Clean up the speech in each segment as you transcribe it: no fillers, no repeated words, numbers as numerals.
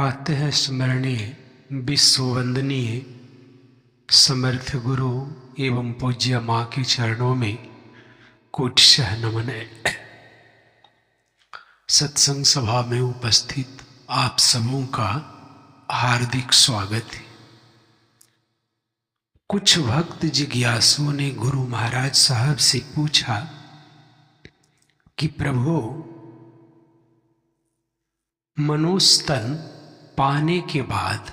प्रातः स्मरणीय विश्ववंदनीय समर्थ गुरु एवं पूज्य माँ के चरणों में कोटिशः नमन है। सत्संग सभा में उपस्थित आप सबों का हार्दिक स्वागत है। कुछ भक्त जिज्ञासुओं ने गुरु महाराज साहब से पूछा कि प्रभु, मनुस्तन पाने के बाद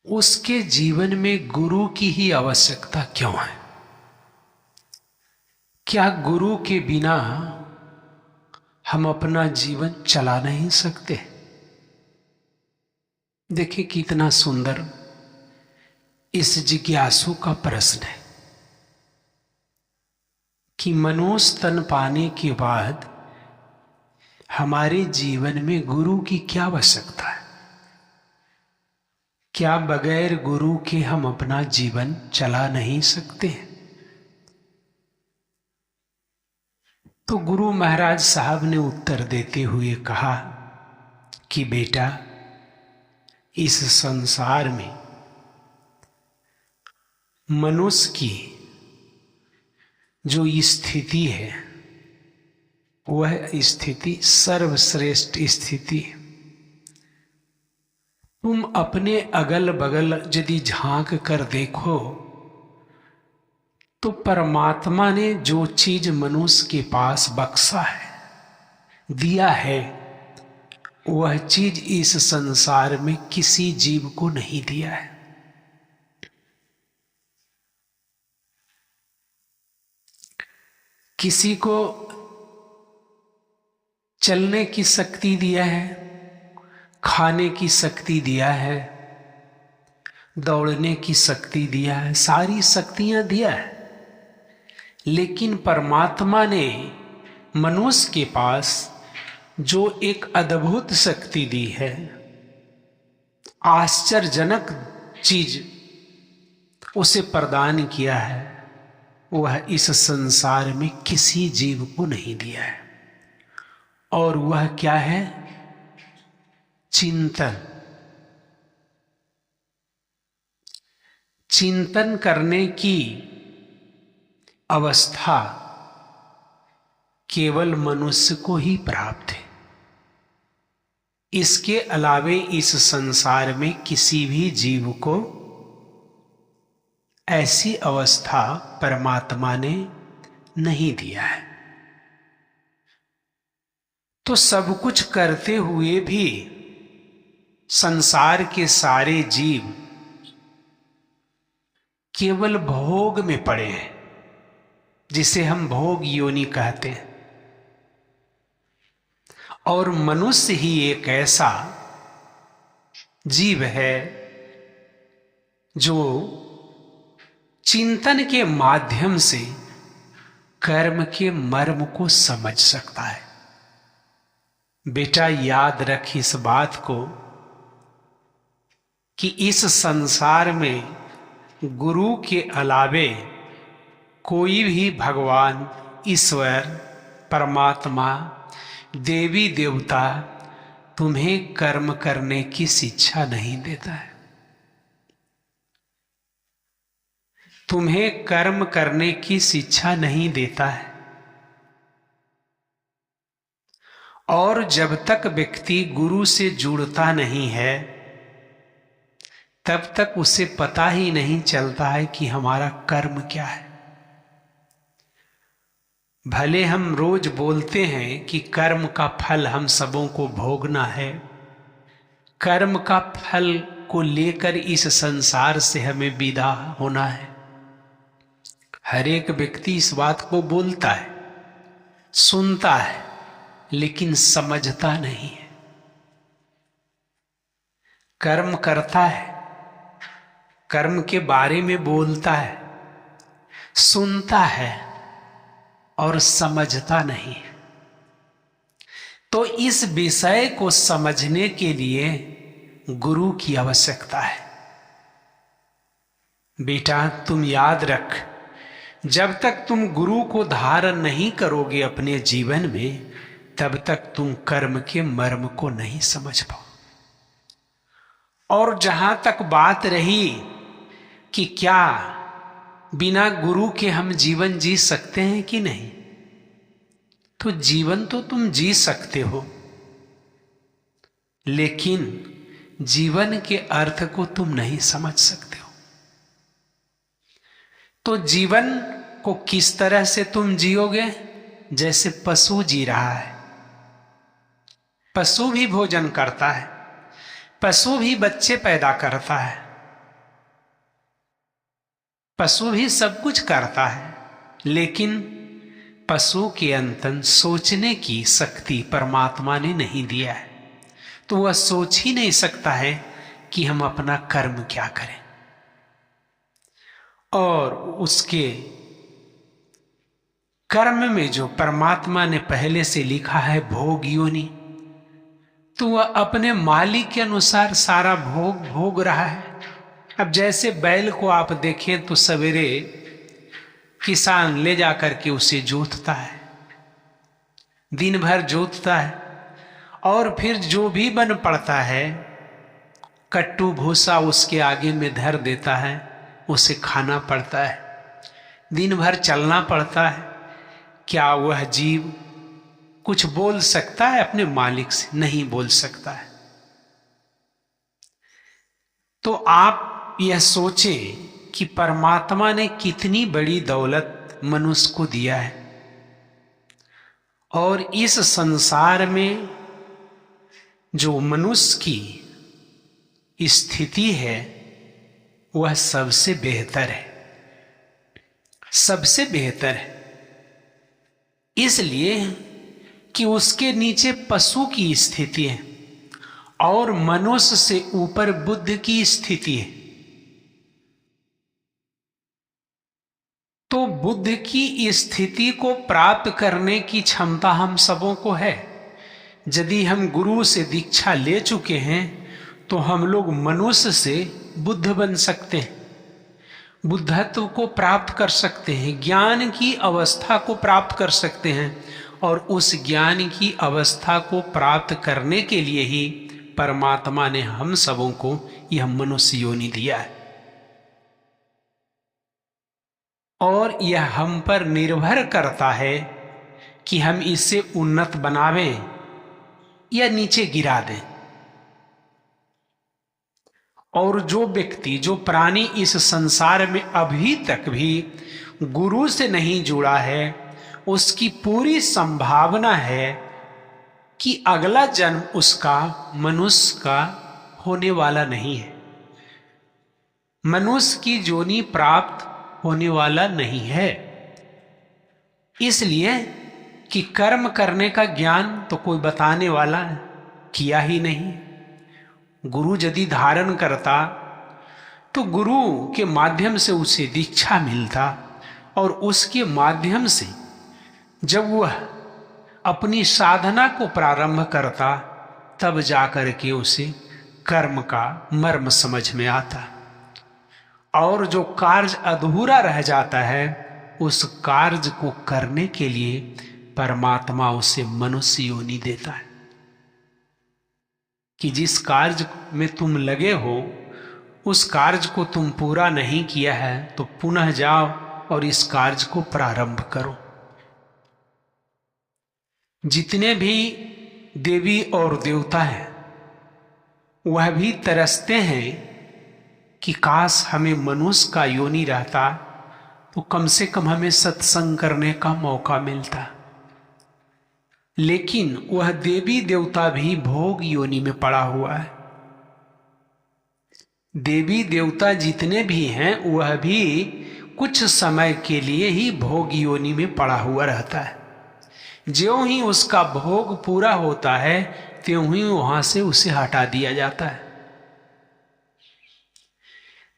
उसके जीवन में गुरु की ही आवश्यकता क्यों है? क्या गुरु के बिना हम अपना जीवन चला नहीं सकते? देखिए कितना सुंदर इस जिज्ञासु का प्रश्न है कि मनुस्तन पाने के बाद हमारे जीवन में गुरु की क्या आवश्यकता है? क्या बगैर गुरु के हम अपना जीवन चला नहीं सकते? तो गुरु महाराज साहब ने उत्तर देते हुए कहा कि बेटा, इस संसार में मनुष्य की जो स्थिति है वह स्थिति सर्वश्रेष्ठ स्थिति है। तुम अपने अगल बगल यदि झांक कर देखो तो परमात्मा ने जो चीज मनुष्य के पास बख्शा है, दिया है, वह चीज इस संसार में किसी जीव को नहीं दिया है। किसी को चलने की शक्ति दिया है, खाने की शक्ति दिया है, दौड़ने की शक्ति दिया है, सारी शक्तियां दिया है। लेकिन परमात्मा ने मनुष्य के पास जो एक अद्भुत शक्ति दी है, आश्चर्यजनक चीज उसे प्रदान किया है, वह इस संसार में किसी जीव को नहीं दिया है। और वह क्या है? चिंतन। चिंतन करने की अवस्था केवल मनुष्य को ही प्राप्त है। इसके अलावे इस संसार में किसी भी जीव को ऐसी अवस्था परमात्मा ने नहीं दिया है। तो सब कुछ करते हुए भी संसार के सारे जीव केवल भोग में पड़े हैं, जिसे हम भोग योनि कहते हैं। और मनुष्य ही एक ऐसा जीव है जो चिंतन के माध्यम से कर्म के मर्म को समझ सकता है। बेटा, याद रख इस बात को कि इस संसार में गुरु के अलावे कोई भी भगवान, ईश्वर, परमात्मा, देवी देवता तुम्हें कर्म करने की शिक्षा नहीं देता है। तुम्हें कर्म करने की शिक्षा नहीं देता है। और जब तक व्यक्ति गुरु से जुड़ता नहीं है, तब तक उसे पता ही नहीं चलता है कि हमारा कर्म क्या है। भले हम रोज बोलते हैं कि कर्म का फल हम सबों को भोगना है, कर्म का फल को लेकर इस संसार से हमें विदा होना है। हर एक व्यक्ति इस बात को बोलता है, सुनता है, लेकिन समझता नहीं है। कर्म करता है, कर्म के बारे में बोलता है, सुनता है और समझता नहीं है। तो इस विषय को समझने के लिए गुरु की आवश्यकता है। बेटा, तुम याद रख, जब तक तुम गुरु को धारण नहीं करोगे अपने जीवन में, तब तक तुम कर्म के मर्म को नहीं समझ पाओ। और जहां तक बात रही कि क्या बिना गुरु के हम जीवन जी सकते हैं कि नहीं, तो जीवन तो तुम जी सकते हो, लेकिन जीवन के अर्थ को तुम नहीं समझ सकते हो। तो जीवन को किस तरह से तुम जियोगे? जैसे पशु जी रहा है। पशु भी भोजन करता है, पशु भी बच्चे पैदा करता है, पशु भी सब कुछ करता है, लेकिन पशु के अंदर सोचने की शक्ति परमात्मा ने नहीं दिया है। तो वह सोच ही नहीं सकता है कि हम अपना कर्म क्या करें। और उसके कर्म में जो परमात्मा ने पहले से लिखा है भोग योनि, तो वह अपने मालिक के अनुसार सारा भोग भोग रहा है। अब जैसे बैल को आप देखें तो सवेरे किसान ले जाकर के उसे जोतता है, दिन भर जोतता है, और फिर जो भी बन पड़ता है कट्टू भूसा उसके आगे में धर देता है, उसे खाना पड़ता है, दिन भर चलना पड़ता है। क्या वह जीव कुछ बोल सकता है अपने मालिक से? नहीं बोल सकता है। तो आप यह सोचें कि परमात्मा ने कितनी बड़ी दौलत मनुष्य को दिया है, और इस संसार में जो मनुष्य की स्थिति है वह सबसे बेहतर है, सबसे बेहतर है। इसलिए कि उसके नीचे पशु की स्थिति है और मनुष्य से ऊपर बुद्ध की स्थिति है। तो बुद्ध की स्थिति को प्राप्त करने की क्षमता हम सबों को है। यदि हम गुरु से दीक्षा ले चुके हैं तो हम लोग मनुष्य से बुद्ध बन सकते हैं, बुद्धत्व को प्राप्त कर सकते हैं, ज्ञान की अवस्था को प्राप्त कर सकते हैं। और उस ज्ञान की अवस्था को प्राप्त करने के लिए ही परमात्मा ने हम सबों को यह मनुष्य योनि दिया है। और यह हम पर निर्भर करता है कि हम इसे उन्नत बनावें या नीचे गिरा दें। और जो व्यक्ति, जो प्राणी इस संसार में अभी तक भी गुरु से नहीं जुड़ा है, उसकी पूरी संभावना है कि अगला जन्म उसका मनुष्य का होने वाला नहीं है, मनुष्य की योनि प्राप्त होने वाला नहीं है। इसलिए कि कर्म करने का ज्ञान तो कोई बताने वाला किया ही नहीं। गुरु यदि धारण करता तो गुरु के माध्यम से उसे दीक्षा मिलता, और उसके माध्यम से जब वह अपनी साधना को प्रारंभ करता तब जाकर के उसे कर्म का मर्म समझ में आता। और जो कार्य अधूरा रह जाता है उस कार्य को करने के लिए परमात्मा उसे मनुष्य योनि देता है कि जिस कार्य में तुम लगे हो उस कार्य को तुम पूरा नहीं किया है तो पुनः जाओ और इस कार्य को प्रारंभ करो। जितने भी देवी और देवता हैं वह भी तरसते हैं कि काश हमें मनुष्य का योनि रहता तो कम से कम हमें सत्संग करने का मौका मिलता। लेकिन वह देवी देवता भी भोग योनि में पड़ा हुआ है। देवी देवता जितने भी हैं वह भी कुछ समय के लिए ही भोग योनि में पड़ा हुआ रहता है। ज्यों ही उसका भोग पूरा होता है त्यों ही वहां से उसे हटा दिया जाता है।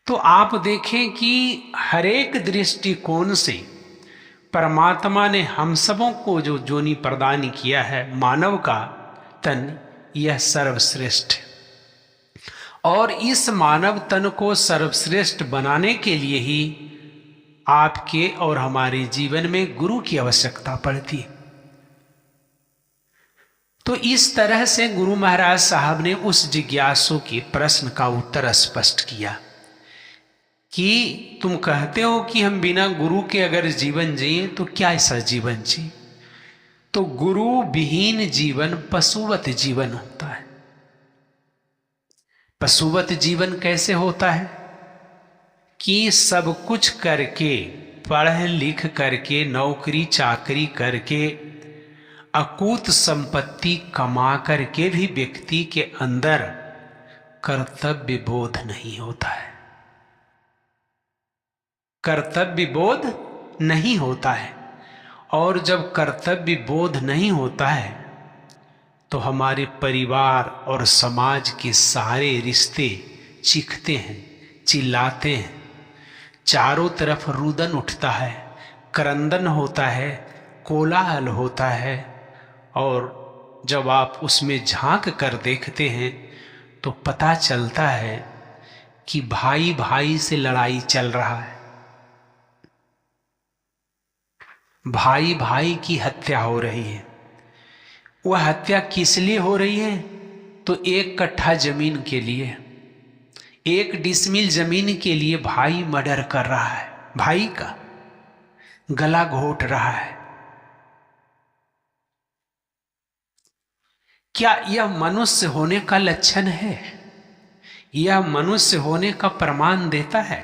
तो आप देखें कि हरेक दृष्टिकोण से परमात्मा ने हम सबों को जो योनि प्रदान किया है, मानव का तन, यह सर्वश्रेष्ठ है। और इस मानव तन को सर्वश्रेष्ठ बनाने के लिए ही आपके और हमारे जीवन में गुरु की आवश्यकता पड़ती है। तो इस तरह से गुरु महाराज साहब ने उस जिज्ञासु के प्रश्न का उत्तर स्पष्ट किया कि तुम कहते हो कि हम बिना गुरु के अगर जीवन जिए तो क्या ऐसा जीवन जिए? तो गुरु विहीन जीवन पशुवत जीवन होता है। पशुवत जीवन कैसे होता है कि सब कुछ करके, पढ़ लिख करके, नौकरी चाकरी करके, अकूत संपत्ति कमा करके भी व्यक्ति के अंदर कर्तव्य बोध नहीं होता है। कर्तव्य बोध नहीं होता है। और जब कर्तव्य बोध नहीं होता है तो हमारे परिवार और समाज के सारे रिश्ते चीखते हैं, चिल्लाते हैं, चारों तरफ रुदन उठता है, क्रंदन होता है, कोलाहल होता है। और जब आप उसमें झांक कर देखते हैं तो पता चलता है कि भाई भाई से लड़ाई चल रहा है, भाई भाई की हत्या हो रही है। वह हत्या किस लिए हो रही है? तो 1 कट्ठा जमीन के लिए, 1 डिसमिल जमीन के लिए भाई मर्डर कर रहा है, भाई का गला घोट रहा है। क्या यह मनुष्य होने का लक्षण है? यह मनुष्य होने का प्रमाण देता है?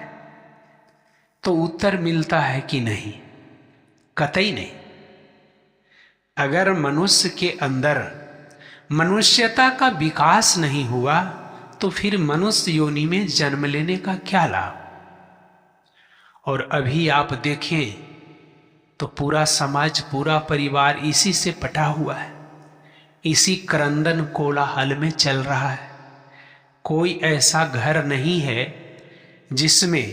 तो उत्तर मिलता है कि नहीं, कतई नहीं। अगर मनुष्य के अंदर मनुष्यता का विकास नहीं हुआ तो फिर मनुष्य योनि में जन्म लेने का क्या लाभ? और अभी आप देखें तो पूरा समाज, पूरा परिवार इसी से पटा हुआ है, इसी क्रंदन कोलाहल में चल रहा है। कोई ऐसा घर नहीं है जिसमें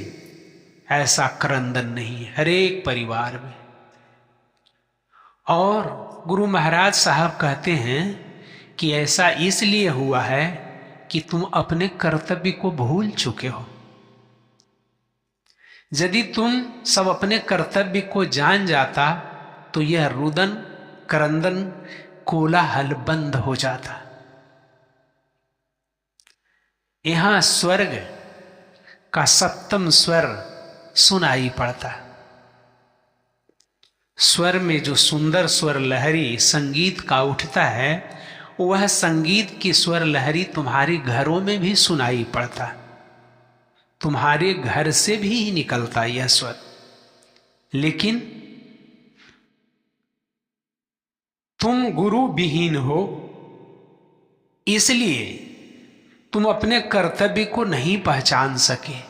ऐसा क्रंदन नहीं है, हर एक परिवार में। और गुरु महाराज साहब कहते हैं कि ऐसा इसलिए हुआ है कि तुम अपने कर्तव्य को भूल चुके हो। यदि तुम सब अपने कर्तव्य को जान जाता तो यह रुदन, क्रंदन, कोलाहल बंद हो जाता। यहां स्वर्ग का 7वां स्वर सुनाई पड़ता। स्वर में जो सुंदर स्वर लहरी संगीत का उठता है, वह संगीत की स्वर लहरी तुम्हारे घरों में भी सुनाई पड़ता, तुम्हारे घर से भी निकलता यह स्वर। लेकिन तुम गुरु विहीन हो, इसलिए तुम अपने कर्तव्य को नहीं पहचान सके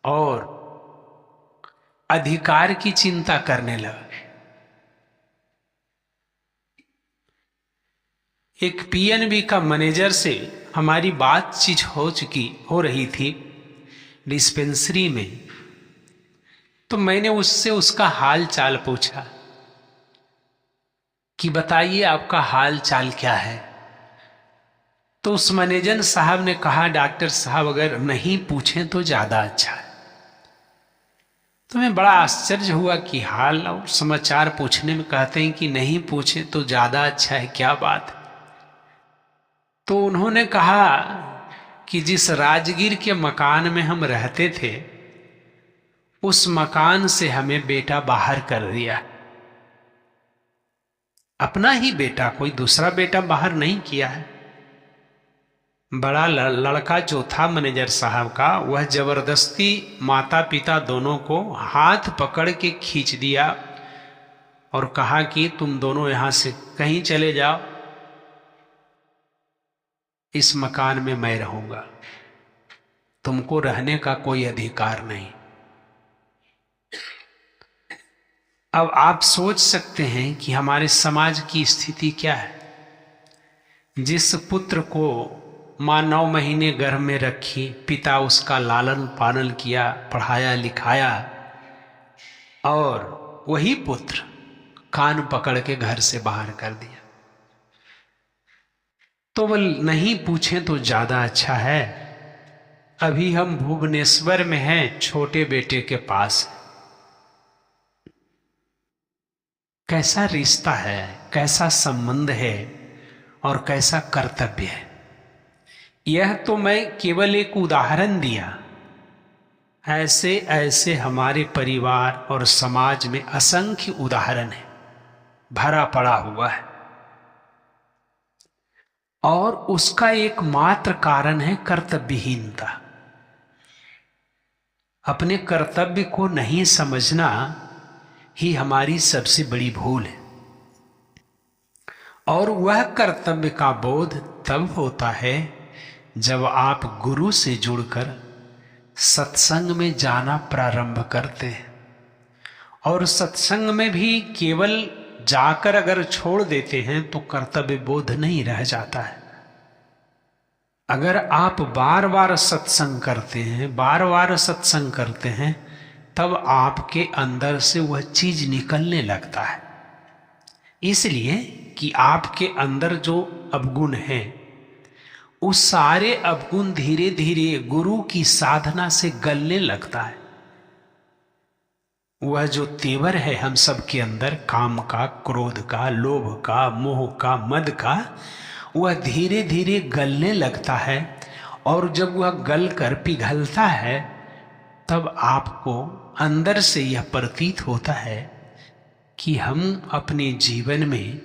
और अधिकार की चिंता करने लगे। एक पीएनबी का मैनेजर से हमारी बातचीत हो रही थी डिस्पेंसरी में। तो मैंने उससे उसका हाल चाल पूछा कि बताइए आपका हाल चाल क्या है। तो उस मैनेजर साहब ने कहा, डॉक्टर साहब अगर नहीं पूछें तो ज्यादा अच्छा है। तो मैं बड़ा आश्चर्य हुआ कि हाल और समाचार पूछने में कहते हैं कि नहीं पूछे तो ज्यादा अच्छा है, क्या बात है। तो उन्होंने कहा कि जिस राजगीर के मकान में हम रहते थे, उस मकान से हमें बेटा बाहर कर दिया। अपना ही बेटा, कोई दूसरा बेटा बाहर नहीं किया है। बड़ा लड़का जो था मैनेजर साहब का, वह जबरदस्ती माता पिता दोनों को हाथ पकड़ के खींच दिया और कहा कि तुम दोनों यहां से कहीं चले जाओ, इस मकान में मैं रहूंगा, तुमको रहने का कोई अधिकार नहीं। अब आप सोच सकते हैं कि हमारे समाज की स्थिति क्या है। जिस पुत्र को माँ 9 महीने गर्भ में रखी, पिता उसका लालन पालन किया, पढ़ाया लिखाया, और वही पुत्र कान पकड़ के घर से बाहर कर दिया। तो वो नहीं पूछें तो ज्यादा अच्छा है। अभी हम भुवनेश्वर में हैं, छोटे बेटे के पास। कैसा रिश्ता है, कैसा संबंध है और कैसा कर्तव्य है। यह तो मैं केवल एक उदाहरण दिया, ऐसे ऐसे हमारे परिवार और समाज में असंख्य उदाहरण है, भरा पड़ा हुआ है। और उसका एकमात्र कारण है कर्तव्यहीनता। अपने कर्तव्य को नहीं समझना ही हमारी सबसे बड़ी भूल है। और वह कर्तव्य का बोध तब होता है जब आप गुरु से जुड़कर सत्संग में जाना प्रारंभ करते हैं। और सत्संग में भी केवल जाकर अगर छोड़ देते हैं तो कर्तव्य बोध नहीं रह जाता है। अगर आप बार बार सत्संग करते हैं, बार बार सत्संग करते हैं, तब आपके अंदर से वह चीज निकलने लगता है। इसलिए कि आपके अंदर जो अवगुण हैं, उस सारे अवगुण धीरे धीरे गुरु की साधना से गलने लगता है। वह जो तेवर है हम सब के अंदर, काम का, क्रोध का, लोभ का, मोह का, मद का, वह धीरे धीरे गलने लगता है। और जब वह गल कर पिघलता है, तब आपको अंदर से यह प्रतीत होता है कि हम अपने जीवन में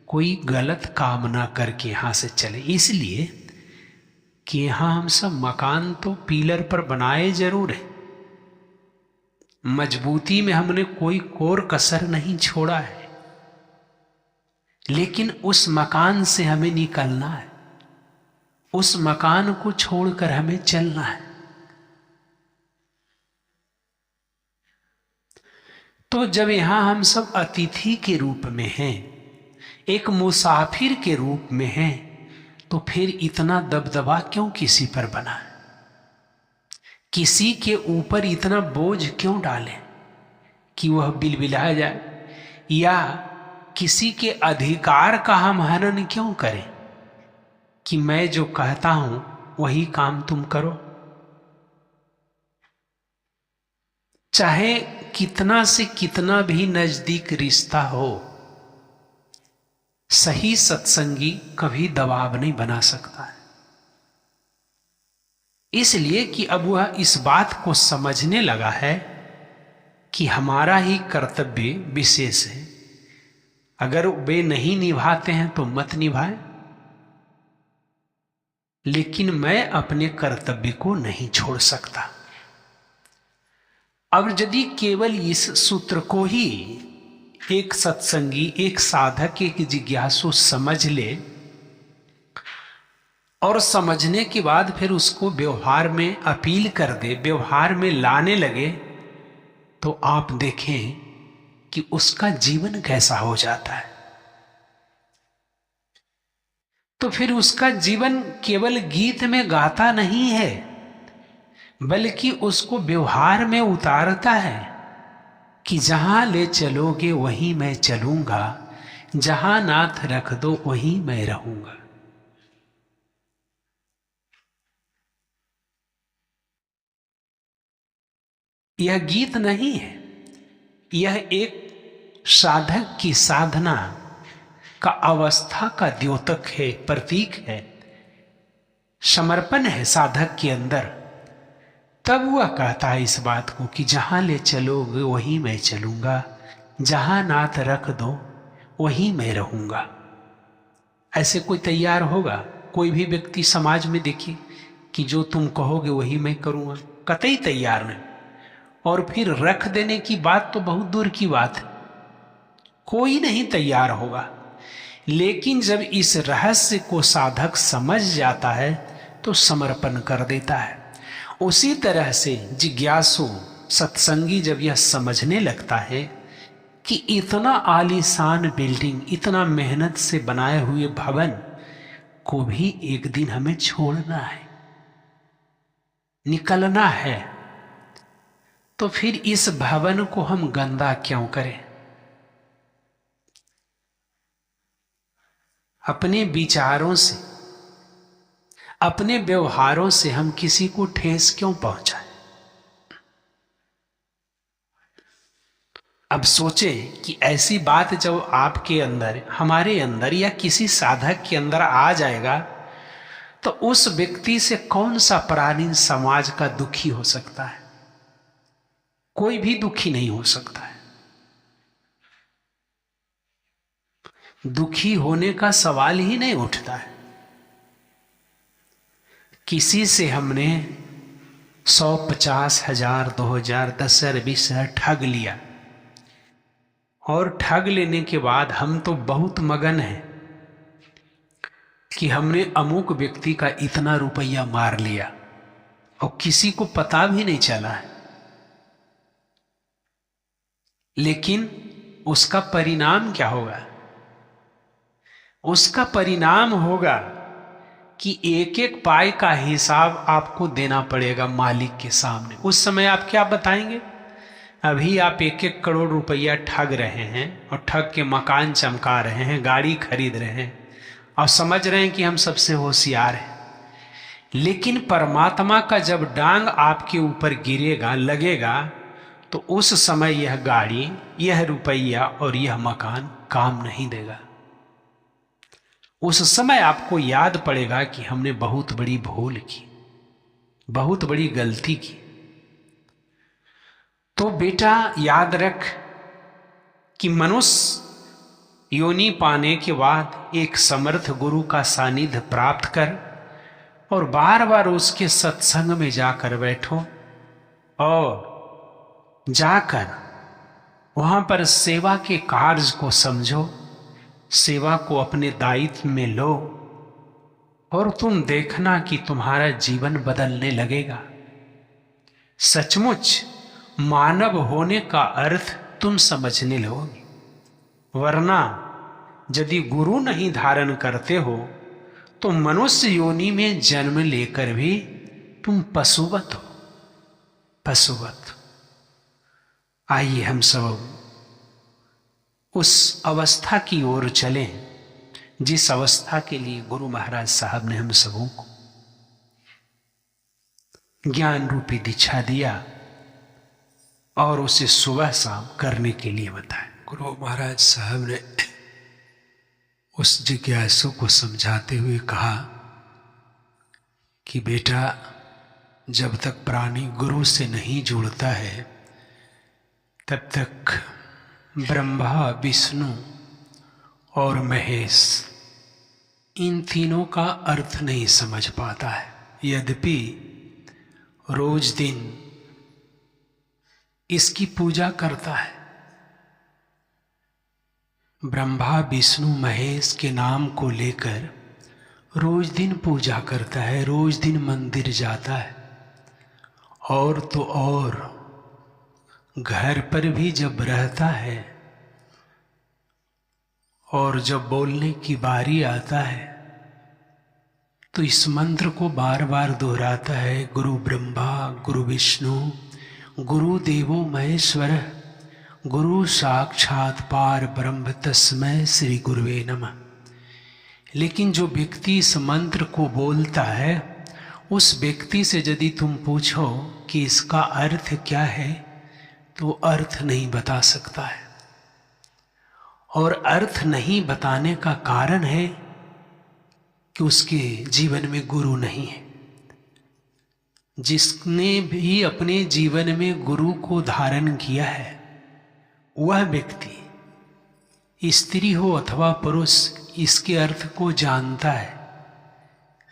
कोई गलत काम ना करके यहां से चले। इसलिए कि यहां हम सब मकान तो पीलर पर बनाए जरूर है, मजबूती में हमने कोई कोर कसर नहीं छोड़ा है, लेकिन उस मकान से हमें निकलना है, उस मकान को छोड़कर हमें चलना है। तो जब यहां हम सब अतिथि के रूप में हैं, एक मुसाफिर के रूप में हैं, तो फिर इतना दबदबा क्यों किसी पर बना है? किसी के ऊपर इतना बोझ क्यों डालें कि वह बिलबिला जाए, या किसी के अधिकार का हम हनन क्यों करें कि मैं जो कहता हूं वही काम तुम करो। चाहे कितना से कितना भी नजदीक रिश्ता हो, सही सत्संगी कभी दबाव नहीं बना सकता है। इसलिए कि अब वह इस बात को समझने लगा है कि हमारा ही कर्तव्य विशेष है। अगर वे नहीं निभाते हैं तो मत निभाए, लेकिन मैं अपने कर्तव्य को नहीं छोड़ सकता। अब यदि केवल इस सूत्र को ही एक सत्संगी, एक साधक, एक जिज्ञासु समझ ले और समझने के बाद फिर उसको व्यवहार में अपील कर दे, व्यवहार में लाने लगे, तो आप देखें कि उसका जीवन कैसा हो जाता है। तो फिर उसका जीवन केवल गीत में गाता नहीं है, बल्कि उसको व्यवहार में उतारता है कि जहां ले चलोगे वहीं मैं चलूंगा, जहां नाथ रख दो वहीं मैं रहूंगा। यह गीत नहीं है, यह एक साधक की साधना का अवस्था का द्योतक है, प्रतीक है, समर्पण है साधक के अंदर। तब वह कहता है इस बात को कि जहां ले चलोगे वहीं मैं चलूंगा, जहां नाथ रख दो वहीं मैं रहूंगा। ऐसे कोई तैयार होगा? कोई भी व्यक्ति समाज में देखिए कि जो तुम कहोगे वही मैं करूंगा, कतई तैयार नहीं। और फिर रख देने की बात तो बहुत दूर की बात है, कोई नहीं तैयार होगा। लेकिन जब इस रहस्य को साधक समझ जाता है तो समर्पण कर देता है। उसी तरह से जिज्ञासु सत्संगी जब यह समझने लगता है कि इतना आलीशान बिल्डिंग, इतना मेहनत से बनाए हुए भवन को भी एक दिन हमें छोड़ना है, निकलना है, तो फिर इस भवन को हम गंदा क्यों करें? अपने विचारों से, अपने व्यवहारों से हम किसी को ठेस क्यों पहुंचाएं? अब सोचें कि ऐसी बात जब आपके अंदर, हमारे अंदर या किसी साधक के अंदर आ जाएगा तो उस व्यक्ति से कौन सा प्राणी समाज का दुखी हो सकता है? कोई भी दुखी नहीं हो सकता है। दुखी होने का सवाल ही नहीं उठता है। किसी से हमने 100, 50, 1000, 2000, 10,000, 20,000 ठग लिया और ठग लेने के बाद हम तो बहुत मगन हैं कि हमने अमुक व्यक्ति का इतना रुपया मार लिया और किसी को पता भी नहीं चला है। लेकिन उसका परिणाम क्या होगा? उसका परिणाम होगा कि एक एक पाई का हिसाब आपको देना पड़ेगा मालिक के सामने। उस समय आप क्या बताएंगे? अभी आप 1-1 करोड़ रुपया ठग रहे हैं और ठग के मकान चमका रहे हैं, गाड़ी खरीद रहे हैं और समझ रहे हैं कि हम सबसे होशियार हैं। लेकिन परमात्मा का जब डांग आपके ऊपर गिरेगा, लगेगा, तो उस समय यह गाड़ी, यह रुपया और यह मकान काम नहीं देगा। उस समय आपको याद पड़ेगा कि हमने बहुत बड़ी भूल की, बहुत बड़ी गलती की। तो बेटा याद रख कि मनुष्य योनि पाने के बाद एक समर्थ गुरु का सानिध्य प्राप्त कर और बार बार उसके सत्संग में जाकर बैठो और जाकर वहां पर सेवा के कार्य को समझो, सेवा को अपने दायित्व में लो और तुम देखना कि तुम्हारा जीवन बदलने लगेगा। सचमुच मानव होने का अर्थ तुम समझने लगोगे। वरना यदि गुरु नहीं धारण करते हो तो मनुष्य योनि में जन्म लेकर भी तुम पशुवत हो, पशुवत। आइए हम सब उस अवस्था की ओर चलें जिस अवस्था के लिए गुरु महाराज साहब ने हम सबों को ज्ञान रूपी दीक्षा दिया और उसे सुबह शाम करने के लिए बताया। गुरु महाराज साहब ने उस जिज्ञासु को समझाते हुए कहा कि बेटा, जब तक प्राणी गुरु से नहीं जुड़ता है तब तक ब्रह्मा, विष्णु और महेश इन तीनों का अर्थ नहीं समझ पाता है। यद्यपि रोज दिन इसकी पूजा करता है, ब्रह्मा, विष्णु, महेश के नाम को लेकर रोज दिन पूजा करता है, रोज दिन मंदिर जाता है। और तो और घर पर भी जब रहता है और जब बोलने की बारी आता है तो इस मंत्र को बार बार दोहराता है। गुरु ब्रह्मा, गुरु विष्णु, गुरु देवो महेश्वर, गुरु साक्षात पार ब्रह्म तस्मै श्री गुरुवे नमः। लेकिन जो व्यक्ति इस मंत्र को बोलता है उस व्यक्ति से यदि तुम पूछो कि इसका अर्थ क्या है तो अर्थ नहीं बता सकता है। और अर्थ नहीं बताने का कारण है कि उसके जीवन में गुरु नहीं है। जिसने भी अपने जीवन में गुरु को धारण किया है वह व्यक्ति, स्त्री हो अथवा पुरुष, इसके अर्थ को जानता है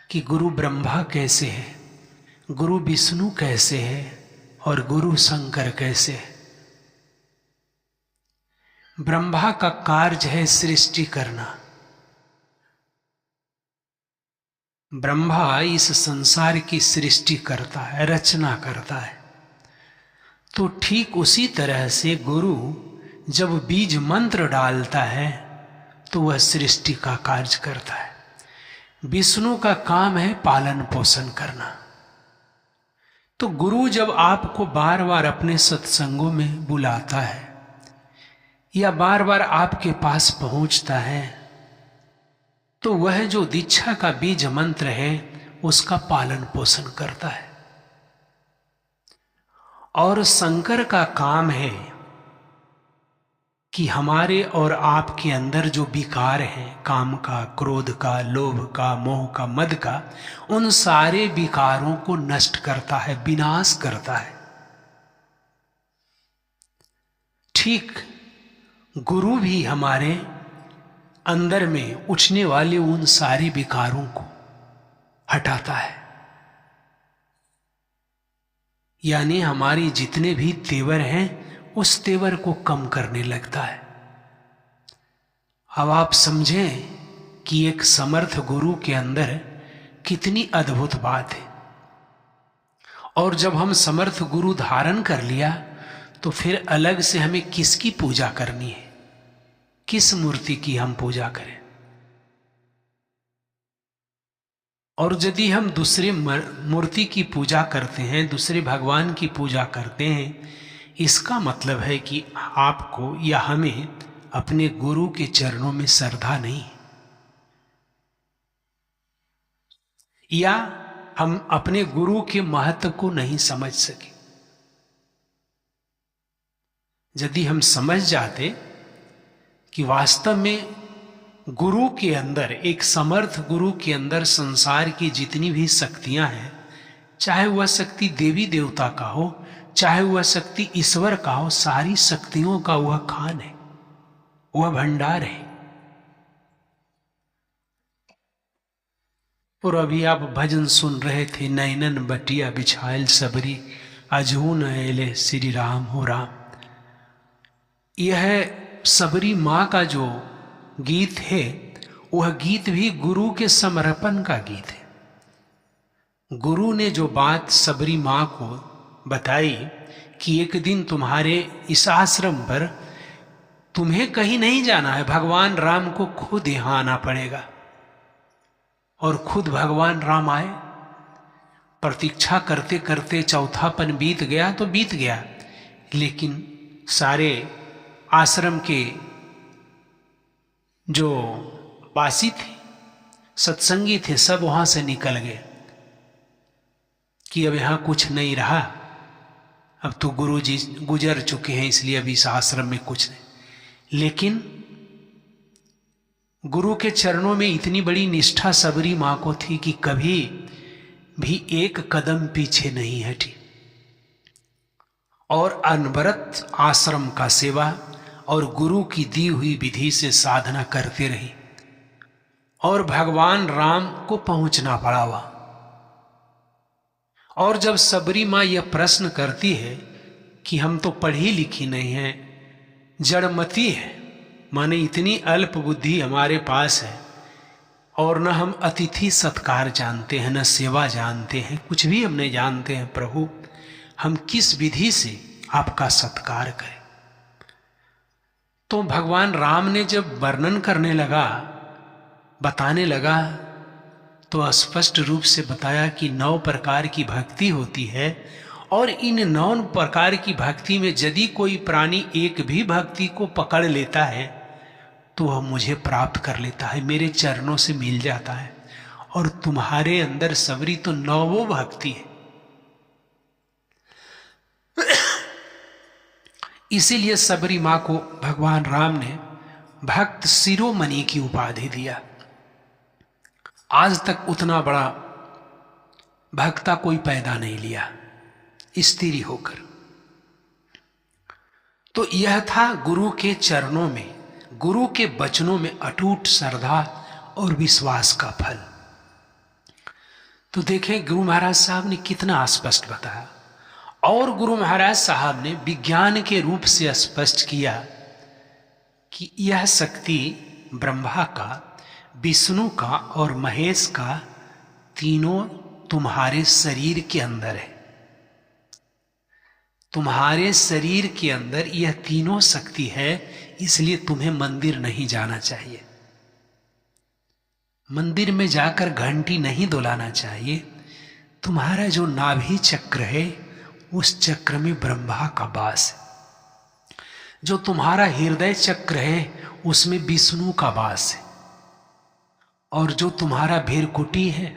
कि गुरु ब्रह्मा कैसे है, गुरु विष्णु कैसे है और गुरु शंकर कैसे है। ब्रह्मा का कार्य है सृष्टि करना। ब्रह्मा इस संसार की सृष्टि करता है, रचना करता है। तो ठीक उसी तरह से गुरु जब बीज मंत्र डालता है तो वह सृष्टि का कार्य करता है। विष्णु का काम है पालन पोषण करना। तो गुरु जब आपको बार बार अपने सत्संगों में बुलाता है या बार बार आपके पास पहुंचता है तो वह जो दीक्षा का बीज मंत्र है उसका पालन पोषण करता है। और शंकर का काम है कि हमारे और आपके अंदर जो विकार हैं, काम का, क्रोध का, लोभ का, मोह का, मद का, उन सारे विकारों को नष्ट करता है, विनाश करता है। ठीक गुरु भी हमारे अंदर में उठने वाले उन सारे विकारों को हटाता है, यानी हमारी जितने भी तेवर हैं उस तेवर को कम करने लगता है। अब आप समझें कि एक समर्थ गुरु के अंदर कितनी अद्भुत बात है। और जब हम समर्थ गुरु धारण कर लिया तो फिर अलग से हमें किसकी पूजा करनी है, किस मूर्ति की हम पूजा करें। और यदि हम दूसरे मूर्ति की पूजा करते हैं, दूसरे भगवान की पूजा करते हैं, इसका मतलब है कि आपको या हमें अपने गुरु के चरणों में श्रद्धा नहीं है, या हम अपने गुरु के महत्व को नहीं समझ सके। यदि हम समझ जाते कि वास्तव में गुरु के अंदर, एक समर्थ गुरु के अंदर संसार की जितनी भी शक्तियां हैं, चाहे वह शक्ति देवी देवता का हो, चाहे वह शक्ति ईश्वर का हो, सारी शक्तियों का वह खान है, वह भंडार है। और अभी आप भजन सुन रहे थे, नैनन बटिया बिछायल सबरी, अजहू न एले श्री राम हो राम। यह सबरी माँ का जो गीत है, वह गीत भी गुरु के समर्पण का गीत है। गुरु ने जो बात सबरी माँ को बताई कि एक दिन तुम्हारे इस आश्रम पर तुम्हें कहीं नहीं जाना है, भगवान राम को खुद यहां आना पड़ेगा। और खुद भगवान राम आए। प्रतीक्षा करते करते चौथापन बीत गया तो बीत गया, लेकिन सारे आश्रम के जो वासी थे, सत्संगी थे, सब वहां से निकल गए कि अब यहां कुछ नहीं रहा, अब तो गुरु जी गुजर चुके हैं, इसलिए अभी इस आश्रम में कुछ नहीं। लेकिन गुरु के चरणों में इतनी बड़ी निष्ठा सबरी मां को थी कि कभी भी एक कदम पीछे नहीं हटी और अनवरत आश्रम का सेवा और गुरु की दी हुई विधि से साधना करते रही। और भगवान राम को पहुंचना पड़ा वहां। और जब सबरी मां यह प्रश्न करती है कि हम तो पढ़ी लिखी नहीं हैं, जड़मती है, माने इतनी अल्प बुद्धि हमारे पास है, और न हम अतिथि सत्कार जानते हैं, न सेवा जानते हैं, कुछ भी हम नहीं जानते हैं प्रभु, हम किस विधि से आपका सत्कार करें। तो भगवान राम ने जब वर्णन करने लगा, बताने लगा, तो स्पष्ट रूप से बताया कि 9 प्रकार की भक्ति होती है, और इन 9 प्रकार की भक्ति में यदि कोई प्राणी एक भी भक्ति को पकड़ लेता है तो वह मुझे प्राप्त कर लेता है, मेरे चरणों से मिल जाता है। और तुम्हारे अंदर सबरी तो 9 भक्ति है। इसीलिए सबरी मां को भगवान राम ने भक्त शिरोमणि की उपाधि दिया। आज तक उतना बड़ा भक्ता कोई पैदा नहीं लिया स्त्री होकर। तो यह था गुरु के चरणों में, गुरु के वचनों में अटूट श्रद्धा और विश्वास का फल। तो देखें गुरु महाराज साहब ने कितना स्पष्ट बताया। और गुरु महाराज साहब ने विज्ञान के रूप से स्पष्ट किया कि यह शक्ति ब्रह्मा का, विष्णु का और महेश का तीनों तुम्हारे शरीर के अंदर है। तुम्हारे शरीर के अंदर यह तीनों शक्ति है, इसलिए तुम्हें मंदिर नहीं जाना चाहिए, मंदिर में जाकर घंटी नहीं डुलाना चाहिए। तुम्हारा जो नाभि चक्र है उस चक्र में ब्रह्मा का वास है। जो तुम्हारा हृदय चक्र है उसमें विष्णु का वास है। और जो तुम्हारा भीरकुटी है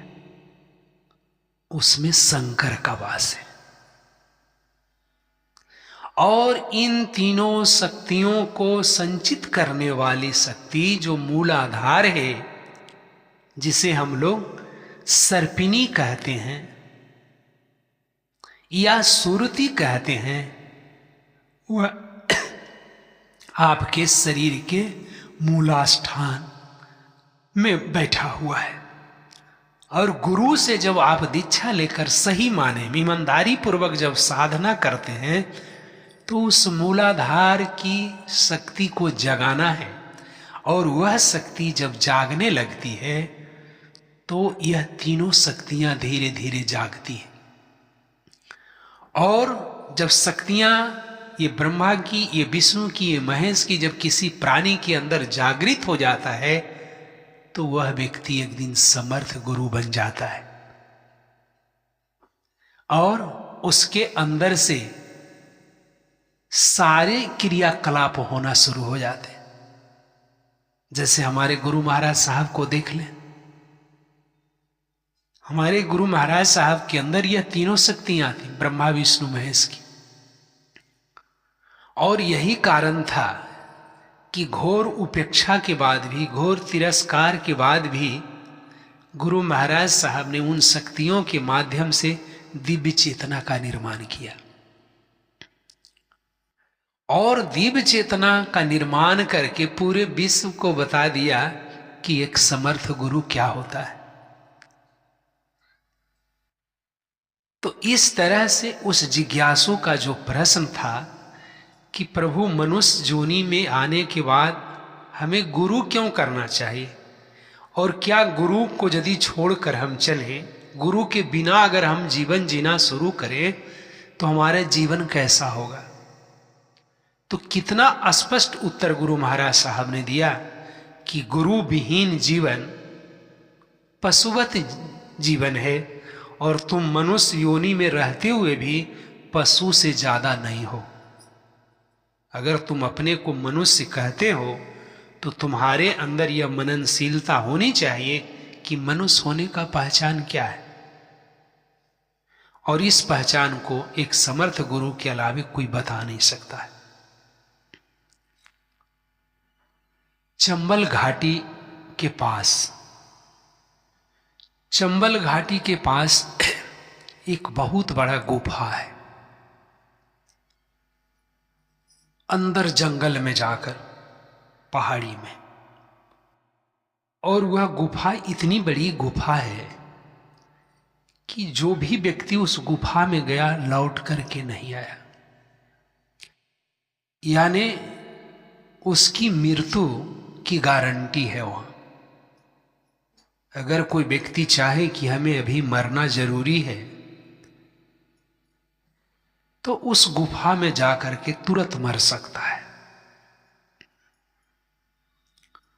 उसमें शंकर का वास है। और इन तीनों शक्तियों को संचित करने वाली शक्ति जो मूलाधार है, जिसे हम लोग सर्पिणी कहते हैं या सुरति कहते हैं, वह आपके शरीर के मूलास्थान में बैठा हुआ है। और गुरु से जब आप दीक्षा लेकर सही माने में ईमानदारी पूर्वक जब साधना करते हैं तो उस मूलाधार की शक्ति को जगाना है, और वह शक्ति जब जागने लगती है तो यह तीनों शक्तियां धीरे धीरे जागती हैं। और जब शक्तियां ये ब्रह्मा की, ये विष्णु की, ये महेश की जब किसी प्राणी के अंदर जागृत हो जाता है तो वह व्यक्ति एक दिन समर्थ गुरु बन जाता है और उसके अंदर से सारे क्रियाकलाप होना शुरू हो जाते हैं। जैसे हमारे गुरु महाराज साहब को देख लें, हमारे गुरु महाराज साहब के अंदर यह तीनों शक्तियां थी, ब्रह्मा विष्णु महेश की। और यही कारण था कि घोर उपेक्षा के बाद भी, घोर तिरस्कार के बाद भी गुरु महाराज साहब ने उन शक्तियों के माध्यम से दिव्य चेतना का निर्माण किया। और दिव्य चेतना का निर्माण करके पूरे विश्व को बता दिया कि एक समर्थ गुरु क्या होता है। तो इस तरह से उस जिज्ञासु का जो प्रश्न था कि प्रभु मनुष्य जोनि में आने के बाद हमें गुरु क्यों करना चाहिए, और क्या गुरु को यदि छोड़कर हम चलें, गुरु के बिना अगर हम जीवन जीना शुरू करें तो हमारा जीवन कैसा होगा। तो कितना स्पष्ट उत्तर गुरु महाराज साहब ने दिया कि गुरु विहीन जीवन पशुवत जीवन है, और तुम मनुष्य योनि में रहते हुए भी पशु से ज्यादा नहीं हो। अगर तुम अपने को मनुष्य कहते हो तो तुम्हारे अंदर यह मननशीलता होनी चाहिए कि मनुष्य होने का पहचान क्या है, और इस पहचान को एक समर्थ गुरु के अलावा कोई बता नहीं सकता है। चंबल घाटी के पास, चंबल घाटी के पास एक बहुत बड़ा गुफा है, अंदर जंगल में जाकर पहाड़ी में। और वह गुफा इतनी बड़ी गुफा है कि जो भी व्यक्ति उस गुफा में गया लौट करके नहीं आया, यानी उसकी मृत्यु की गारंटी है वहां। अगर कोई व्यक्ति चाहे कि हमें अभी मरना जरूरी है तो उस गुफा में जाकर के तुरंत मर सकता है।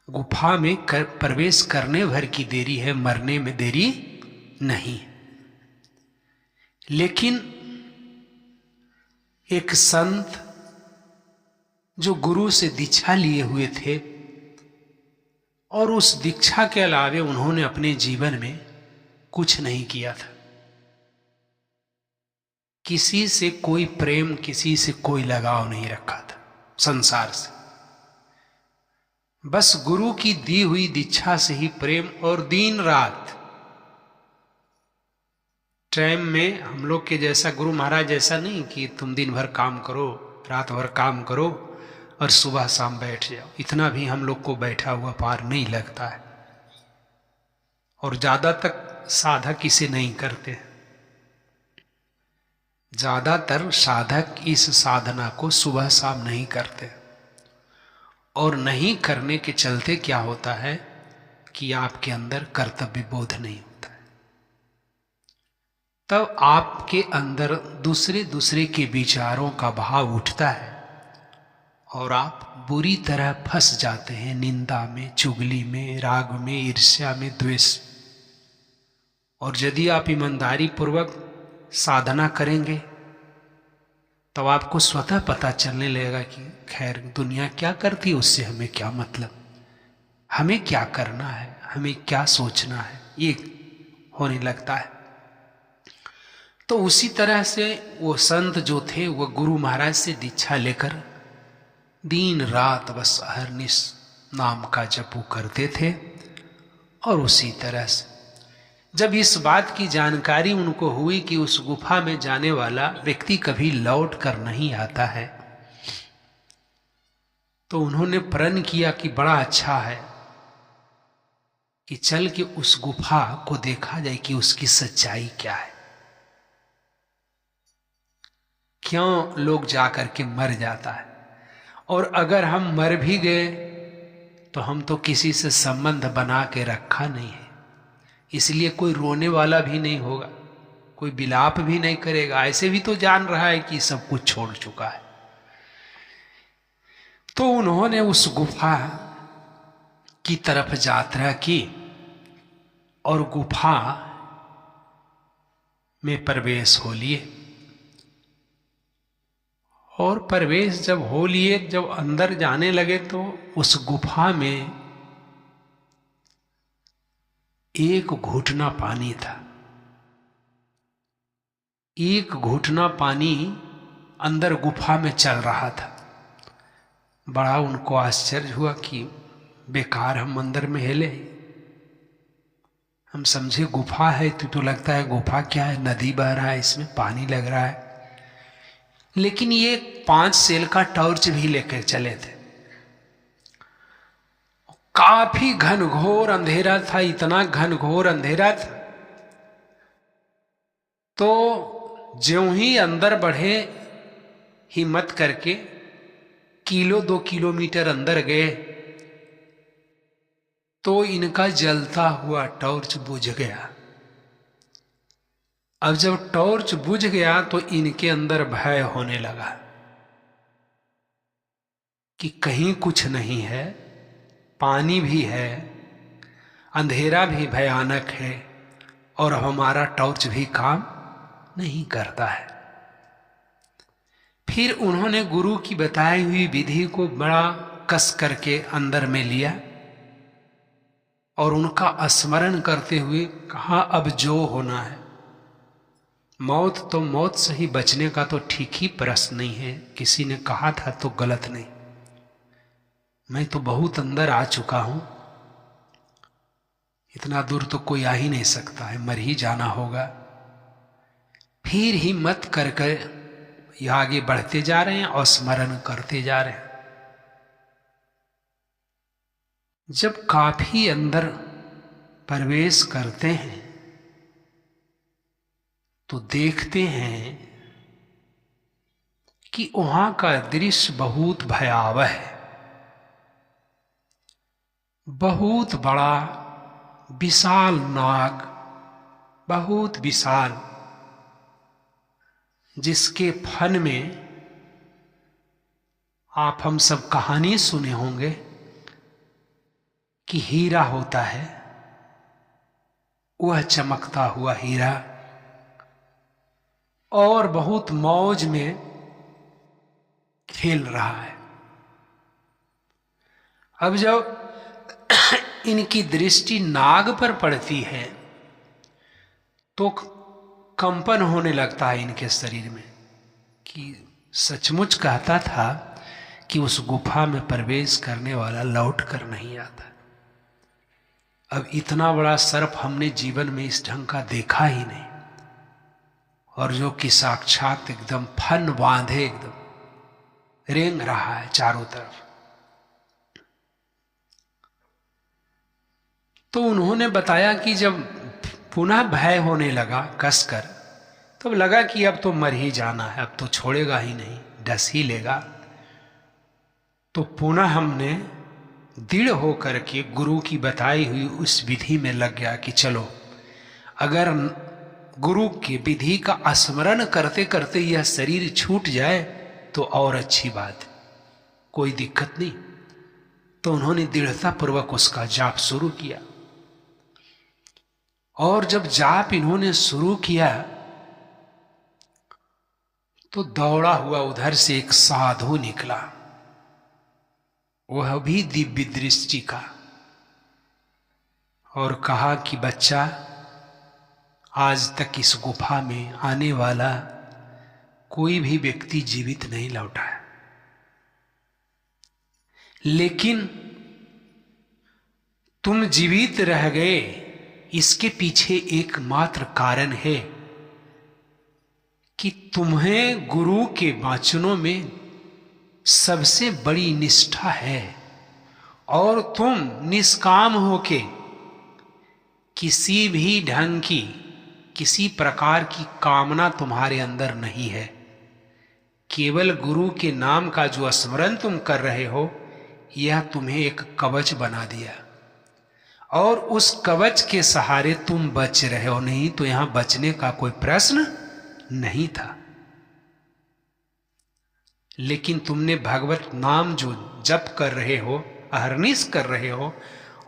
गुफा में प्रवेश करने भर की देरी है, मरने में देरी नहीं। लेकिन एक संत जो गुरु से दीक्षा लिए हुए थे और उस दीक्षा के अलावे उन्होंने अपने जीवन में कुछ नहीं किया था, किसी से कोई प्रेम, किसी से कोई लगाव नहीं रखा था संसार से, बस गुरु की दी हुई दीक्षा से ही प्रेम। और दिन रात टाइम में हम लोग के जैसा गुरु महाराज जैसा नहीं कि तुम दिन भर काम करो, रात भर काम करो और सुबह शाम बैठ जाओ, इतना भी हम लोग को बैठा हुआ पार नहीं लगता है। और ज्यादा तक साधक इसे नहीं करते, ज्यादातर साधक इस साधना को सुबह शाम नहीं करते। और नहीं करने के चलते क्या होता है कि आपके अंदर कर्तव्य बोध नहीं होता है, तब आपके अंदर दूसरे दूसरे के विचारों का भाव उठता है और आप बुरी तरह फंस जाते हैं निंदा में, चुगली में, राग में, ईर्ष्या में, द्वेष। और यदि आप ईमानदारी पूर्वक साधना करेंगे तब आपको स्वतः पता चलने लगेगा कि खैर दुनिया क्या करती है उससे हमें क्या मतलब, हमें क्या करना है, हमें क्या सोचना है, ये होने लगता है। तो उसी तरह से वो संत जो थे वो गुरु महाराज से दीक्षा लेकर दिन रात बस अहरनिश नाम का जपू करते थे। और उसी तरह से जब इस बात की जानकारी उनको हुई कि उस गुफा में जाने वाला व्यक्ति कभी लौट कर नहीं आता है, तो उन्होंने प्रण किया कि बड़ा अच्छा है कि चल के उस गुफा को देखा जाए कि उसकी सच्चाई क्या है। क्यों लोग जाकर के मर जाता है, और अगर हम मर भी गए तो हम तो किसी से संबंध बना के रखा नहीं है, इसलिए कोई रोने वाला भी नहीं होगा, कोई विलाप भी नहीं करेगा। ऐसे भी तो जान रहा है कि सब कुछ छोड़ चुका है। तो उन्होंने उस गुफा की तरफ यात्रा की और गुफा में प्रवेश हो लिए। और प्रवेश जब हो लिए, जब अंदर जाने लगे तो उस गुफा में एक घुटना पानी था। एक घुटना पानी अंदर गुफा में चल रहा था। बड़ा उनको आश्चर्य हुआ कि बेकार हम अंदर में हिले, हम समझे गुफा है तो लगता है गुफा क्या है, नदी बह रहा है, इसमें पानी लग रहा है। लेकिन ये 5 सेल का टॉर्च भी लेकर चले थे। काफी घनघोर अंधेरा था, इतना घनघोर अंधेरा था। तो ज्यों ही अंदर बढ़े, हिम्मत करके 1-2 किलोमीटर अंदर गए तो इनका जलता हुआ टॉर्च बुझ गया। अब जब टॉर्च बुझ गया तो इनके अंदर भय होने लगा कि कहीं कुछ नहीं है, पानी भी है, अंधेरा भी भयानक है और हमारा टॉर्च भी काम नहीं करता है। फिर उन्होंने गुरु की बताई हुई विधि को बड़ा कस करके अंदर में लिया और उनका स्मरण करते हुए कहा, अब जो होना है, मौत तो मौत से ही बचने का तो ठीक ही प्रश्न नहीं है। किसी ने कहा था तो गलत नहीं, मैं तो बहुत अंदर आ चुका हूं, इतना दूर तो कोई आ ही नहीं सकता है, मर ही जाना होगा। फिर हिम्मत करके ये आगे बढ़ते जा रहे हैं और स्मरण करते जा रहे हैं। जब काफी अंदर प्रवेश करते हैं तो देखते हैं कि वहां का दृश्य बहुत भयावह है। बहुत बड़ा विशाल नाग, बहुत विशाल, जिसके फन में आप हम सब कहानी सुने होंगे कि हीरा होता है, वह चमकता हुआ हीरा, और बहुत मौज में खेल रहा है। अब जब इनकी दृष्टि नाग पर पड़ती है तो कंपन होने लगता है इनके शरीर में कि सचमुच कहता था कि उस गुफा में प्रवेश करने वाला लौट कर नहीं आता। अब इतना बड़ा सर्प हमने जीवन में इस ढंग का देखा ही नहीं, और जो कि साक्षात एकदम फन बांधे एकदम रेंग रहा है चारों तरफ। तो उन्होंने बताया कि जब पुनः भय होने लगा कसकर, तब लगा कि अब तो मर ही जाना है, अब तो छोड़ेगा ही नहीं, डस ही लेगा। तो पुनः हमने दृढ़ होकर के गुरु की बताई हुई उस विधि में लग गया कि चलो, अगर गुरु की विधि का स्मरण करते करते यह शरीर छूट जाए तो और अच्छी बात, कोई दिक्कत नहीं। तो उन्होंने दृढ़ता पूर्वक उसका जाप शुरू किया, और जब जाप इन्होंने शुरू किया तो दौड़ा हुआ उधर से एक साधु निकला, वह भी दिव्य दृष्टि का, और कहा कि बच्चा, आज तक इस गुफा में आने वाला कोई भी व्यक्ति जीवित नहीं लौटा है। लेकिन तुम जीवित रह गए, इसके पीछे एकमात्र कारण है कि तुम्हें गुरु के वचनों में सबसे बड़ी निष्ठा है और तुम निष्काम होके किसी भी ढंग की, किसी प्रकार की कामना तुम्हारे अंदर नहीं है। केवल गुरु के नाम का जो स्मरण तुम कर रहे हो, यह तुम्हें एक कवच बना दिया और उस कवच के सहारे तुम बच रहे हो। नहीं तो यहां बचने का कोई प्रश्न नहीं था। लेकिन तुमने भगवत नाम जो जप कर रहे हो, अहरनिश कर रहे हो,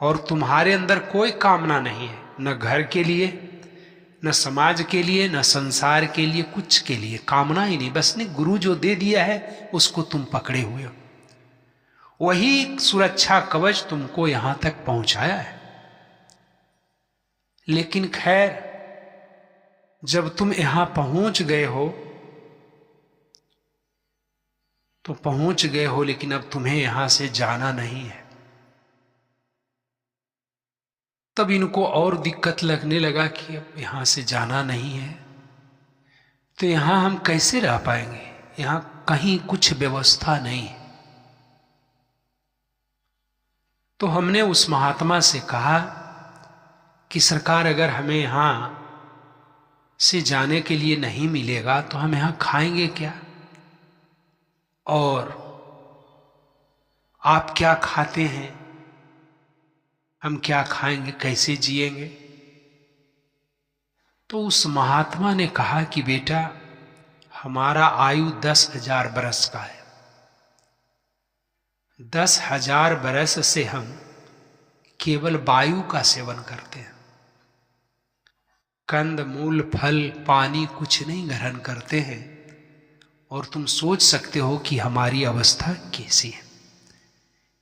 और तुम्हारे अंदर कोई कामना नहीं है, न घर के लिए, न समाज के लिए, न संसार के लिए, कुछ के लिए कामना ही नहीं। बस ने गुरु जो दे दिया है उसको तुम पकड़े हुए हो। वही सुरक्षा कवच तुमको यहां तक पहुंचाया है। लेकिन खैर, जब तुम यहां पहुंच गए हो तो पहुंच गए हो, लेकिन अब तुम्हें यहां से जाना नहीं है। तब इनको और दिक्कत लगने लगा कि अब यहां से जाना नहीं है तो यहां हम कैसे रह पाएंगे, यहां कहीं कुछ व्यवस्था नहीं है। तो हमने उस महात्मा से कहा कि सरकार, अगर हमें यहां से जाने के लिए नहीं मिलेगा तो हम यहां खाएंगे क्या, और आप क्या खाते हैं, हम क्या खाएंगे, कैसे जिएंगे। तो उस महात्मा ने कहा कि बेटा, हमारा आयु 10,000 बरस का है। 10,000 बरस से हम केवल वायु का सेवन करते हैं, कंद मूल फल पानी कुछ नहीं ग्रहण करते हैं। और तुम सोच सकते हो कि हमारी अवस्था कैसी है।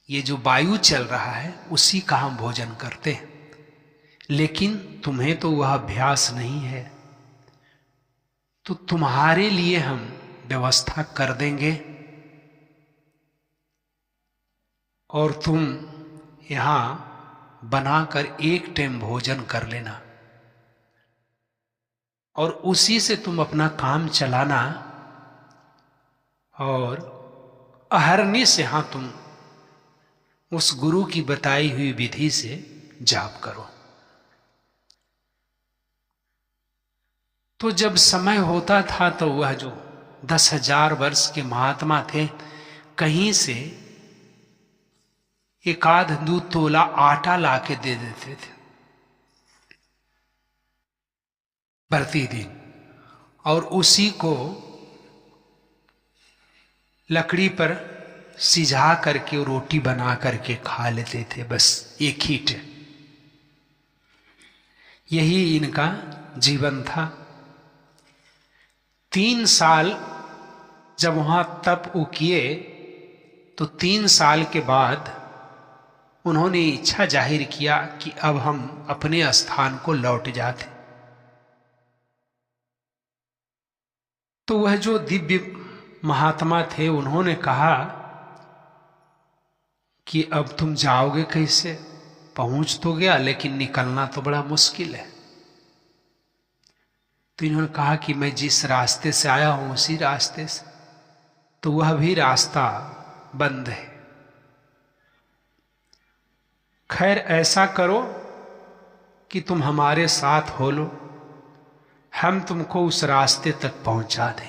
ये जो वायु चल रहा है उसी का हम भोजन करते हैं, लेकिन तुम्हें तो वह अभ्यास नहीं है। तो तुम्हारे लिए हम व्यवस्था कर देंगे और तुम यहां बनाकर एक टाइम भोजन कर लेना और उसी से तुम अपना काम चलाना, और अहरनिश यहां तुम उस गुरु की बताई हुई विधि से जाप करो। तो जब समय होता था तो वह जो 10,000 वर्ष के महात्मा थे, कहीं से 1-2 तोला आटा लाके दे देते थे प्रतिदिन, और उसी को लकड़ी पर सिझा करके रोटी बना करके खा लेते थे, बस एक ही टाइम। यही इनका जीवन था। 3 साल जब वहां तप किए तो 3 साल के बाद उन्होंने इच्छा जाहिर किया कि अब हम अपने स्थान को लौट जाते। तो वह जो दिव्य महात्मा थे, उन्होंने कहा कि अब तुम जाओगे कैसे, पहुंच तो गया लेकिन निकलना तो बड़ा मुश्किल है। तो इन्होंने कहा कि मैं जिस रास्ते से आया हूं उसी रास्ते से, तो वह भी रास्ता बंद है। खैर, ऐसा करो कि तुम हमारे साथ हो लो, हम तुमको उस रास्ते तक पहुंचा दें।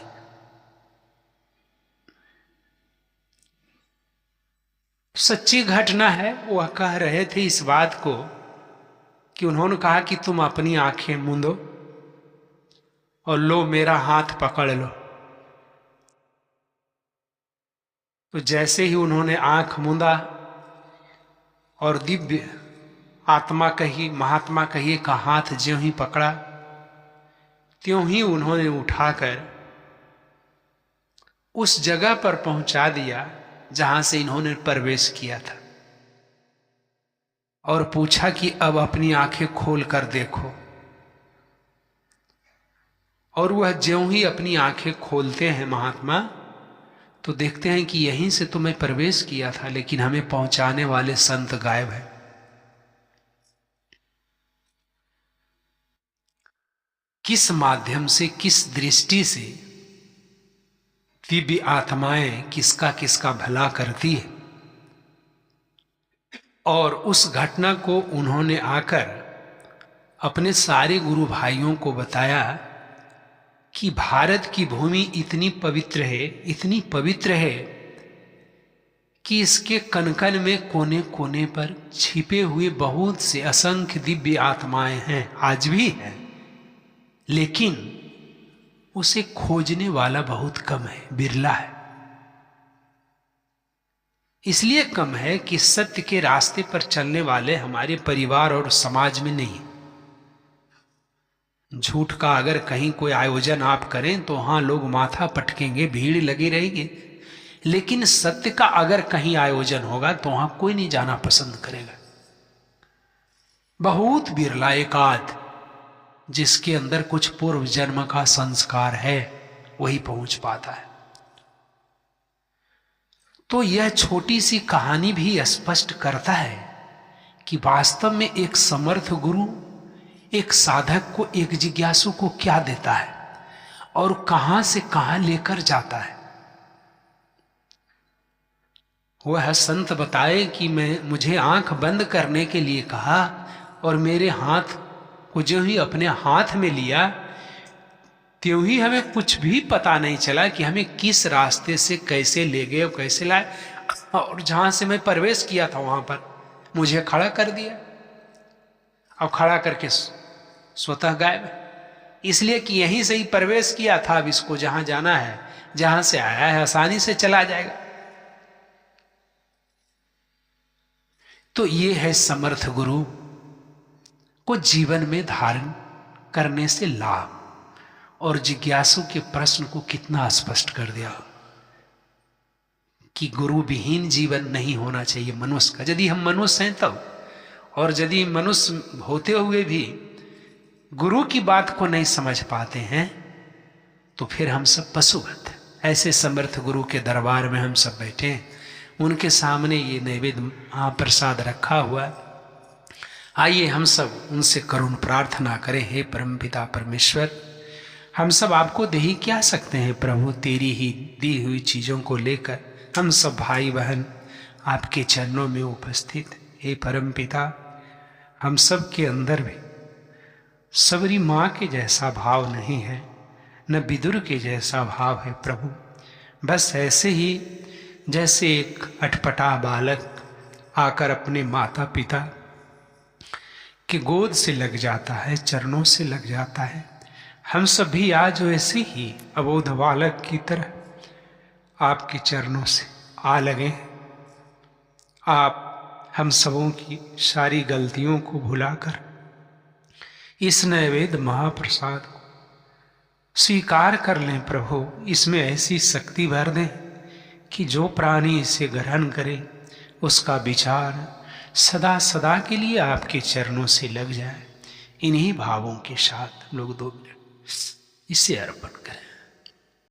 सच्ची घटना है। वह कह रहे थे इस बात को कि उन्होंने कहा कि तुम अपनी आंखें मूंदो और लो मेरा हाथ पकड़ लो। तो जैसे ही उन्होंने आंख मूंदा और दिव्य आत्मा कही, महात्मा कहिए का हाथ ज्यों ही पकड़ा, त्यों ही उन्होंने उठाकर उस जगह पर पहुंचा दिया जहां से इन्होंने प्रवेश किया था, और पूछा कि अब अपनी आंखें खोल कर देखो। और वह ज्यों ही अपनी आंखें खोलते हैं महात्मा, तो देखते हैं कि यहीं से तो मैं प्रवेश किया था, लेकिन हमें पहुंचाने वाले संत गायब है। किस माध्यम से, किस दृष्टि से दिव्य आत्माएं किसका किसका भला करती है, और उस घटना को उन्होंने आकर अपने सारे गुरु भाइयों को बताया कि भारत की भूमि इतनी पवित्र है, इतनी पवित्र है कि इसके कण-कण में कोने कोने पर छिपे हुए बहुत से असंख्य दिव्य आत्माएं हैं, आज भी हैं, लेकिन उसे खोजने वाला बहुत कम है, बिरला है। इसलिए कम है कि सत्य के रास्ते पर चलने वाले हमारे परिवार और समाज में नहीं। झूठ का अगर कहीं कोई आयोजन आप करें तो हाँ, लोग माथा पटकेंगे, भीड़ लगी रहेगी, लेकिन सत्य का अगर कहीं आयोजन होगा तो वहां कोई नहीं जाना पसंद करेगा। बहुत बिरला एकाध जिसके अंदर कुछ पूर्व जन्म का संस्कार है वही पहुंच पाता है। तो यह छोटी सी कहानी भी स्पष्ट करता है कि वास्तव में एक समर्थ गुरु एक साधक को, एक जिज्ञासु को क्या देता है और कहां से कहां लेकर जाता है। वह संत बताए कि मुझे आंख बंद करने के लिए कहा और मेरे हाथ को जो ही अपने हाथ में लिया, त्यों ही हमें कुछ भी पता नहीं चला कि हमें किस रास्ते से कैसे ले गए और कैसे लाए, और जहां से मैं प्रवेश किया था वहां पर मुझे खड़ा कर दिया और खड़ा करके स्वतः गायब। इसलिए कि यहीं से ही प्रवेश किया था, अब इसको जहां जाना है, जहां से आया है, आसानी से चला जाएगा। तो ये है समर्थ गुरु को जीवन में धारण करने से लाभ, और जिज्ञासु के प्रश्न को कितना स्पष्ट कर दिया कि गुरु विहीन जीवन नहीं होना चाहिए मनुष्य का। यदि हम मनुष्य हैं तब, और यदि मनुष्य होते हुए भी गुरु की बात को नहीं समझ पाते हैं तो फिर हम सब पशुवत हैं। ऐसे समर्थ गुरु के दरबार में हम सब बैठे हैं, उनके सामने ये नैवेद्य महाप्रसाद रखा हुआ है। आइए हम सब उनसे करुण प्रार्थना करें। हे परमपिता परमेश्वर, हम सब आपको दे ही क्या सकते हैं प्रभु, तेरी ही दी हुई चीजों को लेकर हम सब भाई बहन आपके चरणों में उपस्थित। हे परमपिता, हम सब के अंदर भी सबरी माँ के जैसा भाव नहीं है, न विदुर के जैसा भाव है प्रभु। बस ऐसे ही जैसे एक अटपटा बालक आकर अपने माता पिता के गोद से लग जाता है, चरणों से लग जाता है, हम सभी आज वैसे ही अबोध बालक की तरह आपके चरणों से आ लगे। आप हम सबों की सारी गलतियों को भुलाकर इस नैवेद्य महाप्रसाद को स्वीकार कर लें प्रभु। इसमें ऐसी शक्ति भर दें कि जो प्राणी इसे ग्रहण करे उसका विचार सदा सदा के लिए आपके चरणों से लग जाए। इन्हीं भावों के साथ लोग 2 मिनट इसे अर्पण करें।